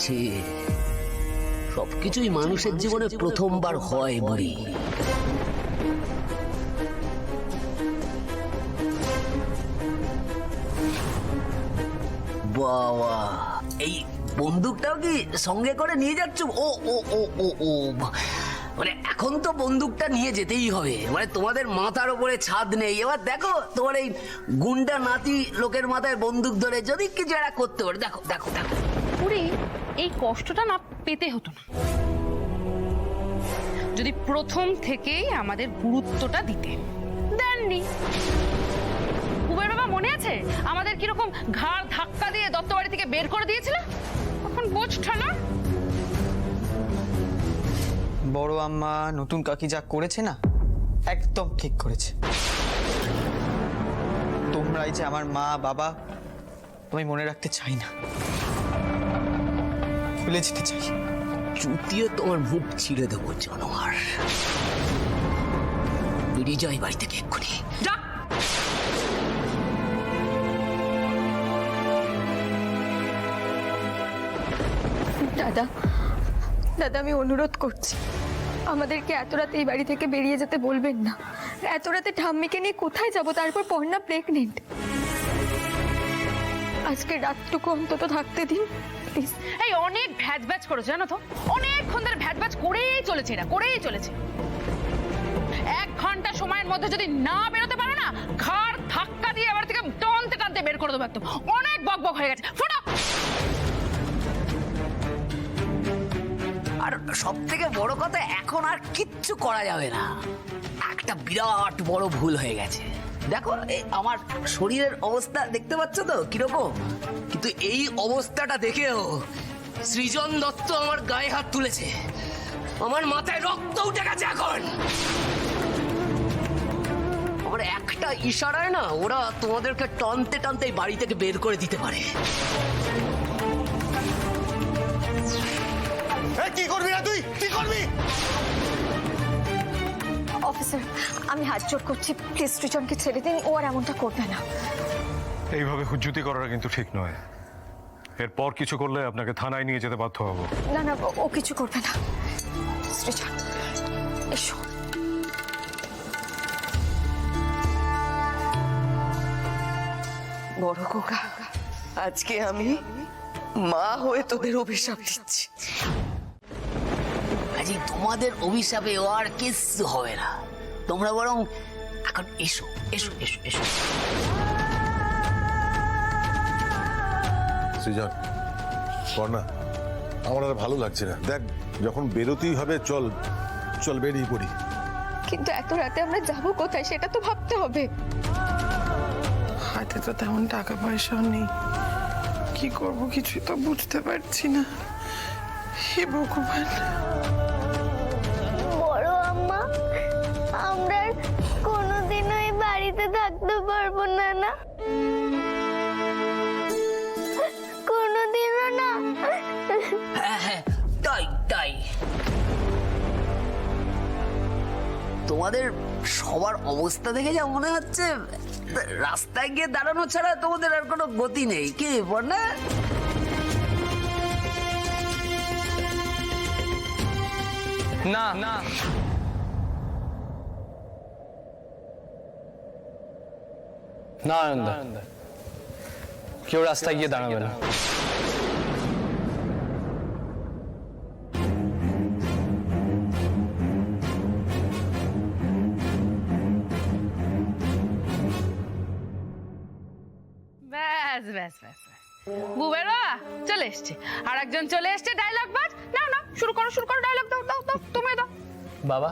আছে। সবকিছুই মানুষের জীবনে প্রথমবার হয় বুড়ি। বাবা, এই বন্দুকটাও কি সঙ্গে করে নিয়ে যাচ্ছ? ও ও ও ও ও মানে এখন তো বন্দুকটা নিয়ে যেতেই হবে, মানে তোমাদের মাথার উপরে ছাদ নেই। এবার দেখো তোমার এই গুন্ডা নাতি লোকের মাথায় বন্দুক ধরে যদি কিছু একটা করতে পারে। দেখো দেখো দেখো পুরি, এই কষ্টটা না পেতে হতো না যদি প্রথম থেকেই আমাদের গুরুত্বটা দিতে দেননি। কুবের বাবা মনে আছে আমাদের কিরকম ঘাড় ধাক্কা দিয়ে দত্তবাড়ি থেকে বের করে দিয়েছিল? এখন বোঝ ঠালো। বড় আম্মা নতুন কাকি যা করেছে না, একদম ঠিক করেছে। তোমরাই যে আমার মা বাবা, তুমি মনে রাখতে চাই না, ভুলে যেতে চাই। চুতিয়ে তোমার মুখ ছিঁড়ে দেবো জানোয়ার। বেরিয়ে যাই বাড়ি থেকে এক্ষুনি। যা। দাদা দাদা, আমি অনুরোধ করছি, আমাদেরকে এত রাতে এই বাড়ি থেকে বেরিয়ে যেতে বলবেন না। এত রাতে ঠাম্মিকে নিয়ে কোথায় যাব? তারপর পর্ণা প্রেগনেন্ট। আজকে রাতটুকু অন্তত থাকতে দিন প্লিজ। এই অনেক ভ্যাজ ভ্যাজ করেছে জানো তো, অনেকক্ষণ ধরে ভ্যাজ ভ্যাজ করেই চলেছে, না করেই চলেছে। 1 ঘন্টা সময়ের মধ্যে যদি না বেরোতে পারো না, ঘাড় ধাক্কা দিয়ে এবার থেকে টানতে টানতে বের করে দেবো একদম। অনেক বক বক হয়ে গেছে, ফটো। আর সব থেকে বড় কথা, এখন আর কিচ্ছু করা যাবে না। একটা বিরাট বড় ভুল হয়ে গেছে। দেখো আমার শরীরের অবস্থা দেখতে পাচ্ছ তো কিরকম, কিন্তু এই অবস্থাটা দেখেও সৃজন দত্ত আমার গায়ে হাত তুলেছে। আমার মাথায় রক্ত উঠে গেছে এখন। আমার একটা ইশারায় না ওরা তোমাদেরকে টানতে টানতে এই বাড়ি থেকে বের করে দিতে পারে। কি করবি না তুই? কি করবি? অফিসার, আমি হাত জোড় করছি, প্লিজ সৃজনকে ছেড়ে দিন। ও আর এমনটা করবে না। এইভাবে হুজ্জুতি করাটা কিন্তু ঠিক নয়। এরপর কিছু করলে আপনাকে থানায় নিয়ে যেতে বাধ্য হব। না না, ও কিছু করবে না। সৃজন এসো। বড় খোকা, আজকে আমি মা হয়ে তোদের অভিশাপ দিচ্ছি। আজ তোমাদের অভিশাপে ও আর কিচ্ছু হবে না। তোমরা বরং এখন এসো এসো এসো এসো। সৃজন, পর্ণা, আমার আর ভালো লাগছে না। দেখ, যখন বেরোতেই হবে চল চল বেরিয়ে পড়ি। কিন্তু এত রাতে আমরা যাব কোথায় সেটা তো ভাবতে হবে। হাতে তো তেমন টাকা পয়সাও নেই, কি করব কিছুই তো বুঝতে পারছি না। হে ভগবান। বড় আম্মা, আমরা আর কোনোদিনও এই বাড়িতে থাকতে পারবো না। না, কোনোদিনও না। হ্যাঁ হ্যাঁ, তাই তাই। তোমাদের সবার অবস্থা দেখে যা মনে হচ্ছে রাস্তায় গিয়ে দাঁড়ানো ছাড়া তোমাদের আর কোনো গতি নেই। কি বর্ণা? না না, না আনন্দা, কেউ রাস্তায় গিয়ে দাঁড়াবে না। ব্যাস ব্যাস ব্যাস ব্যাস, কুবের বাবা চলে এসছে, আর একজন চলে এসছে। ডায়লগ বাজ। না না, শুরু করো শুরু করো, ডায়লগ দাও দাও দাও, তুমি দাও। বাবা,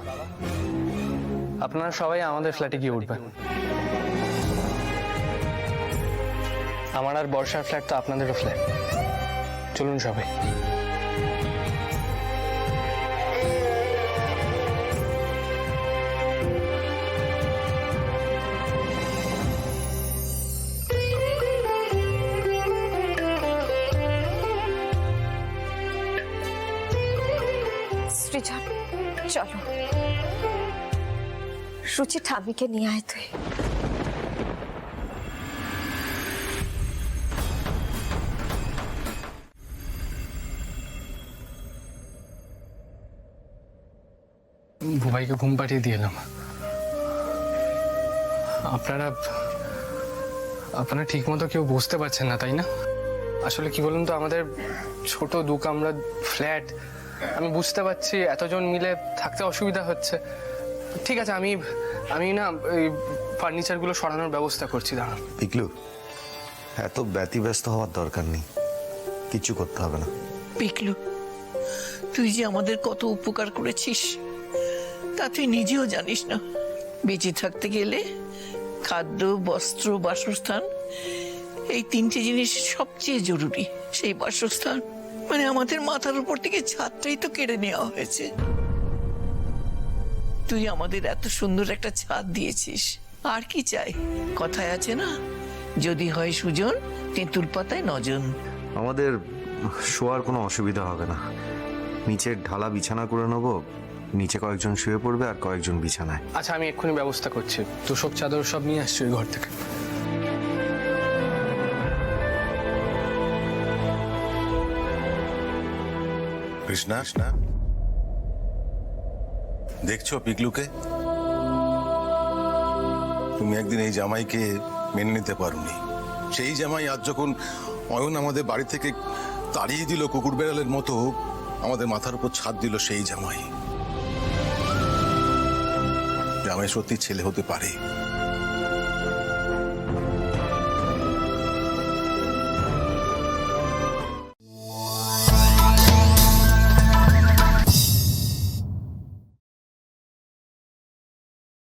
আপনারা সবাই আমাদের ফ্ল্যাটে গিয়ে উঠবেন। আমার আর বর্ষার ফ্ল্যাট তো আপনাদেরও ফ্ল্যাট। চলুন সবাই। সৃজন চলো, সুচি ঠামিকে নিয়ে আয় তুই। বুবাইকে ঘুম পাঠিয়ে দিয়ে এলাম। আপনারা ঠিক মতো কেউ বুঝতে পারছেন না, তাই না? আসলে কি বলুন তো, আমাদের ছোট 2 কামরা ফ্ল্যাট, আমি বুঝতে পারছি এতজন মিলে থাকতে অসুবিধা হচ্ছে। ঠিক আছে, আমি না এই ফার্নিচারগুলো সরানোর ব্যবস্থা করছি, দাঁড়ান। পিকলু, এত ব্যতিব্যস্ত হওয়ার দরকার নেই, কিচ্ছু করতে হবে না। পিকলু, তুই যে আমাদের কত উপকার করেছিস তা তুই নিজেও জানিস না। বেঁচে থাকতে গেলে খাদ্য, বস্ত্র, বাসস্থান, এই 3টে জিনিস সবচেয়ে জরুরি। সেই বাসস্থান মানে আমাদের মাথার উপর থেকে ছাদটাই তো কেড়ে নেওয়া হয়েছে। তুই আমাদের এত সুন্দর একটা ছাদ দিয়েছিস, আর কি চাই? কথায় আছে না, যদি হয় সুজন, তেঁতুল পাতায় নজন। আমাদের শোয়ার কোনো অসুবিধা হবে না, নিচের ঢালা বিছানা করে নেবো, নিচে কয়েকজন শুয়ে পড়বে আর কয়েকজন বিছানায়। আচ্ছা, আমি এক্ষুনি ব্যবস্থা করছি, তোষক চাদর সব নিয়ে আসছি ওই ঘর থেকে। কৃষ্ণা, দেখছো পিকলুকে? তুমি একদিন এই জামাইকে মেনে নিতে পারোনি। সেই জামাই আজ যখন অয়ন আমাদের বাড়ি থেকে তাড়িয়ে দিল কুকুর বেড়ালের মতো, আমাদের মাথার উপর ছাদ দিল সেই জামাই। জামাই সত্যি ছেলে হতে পারে।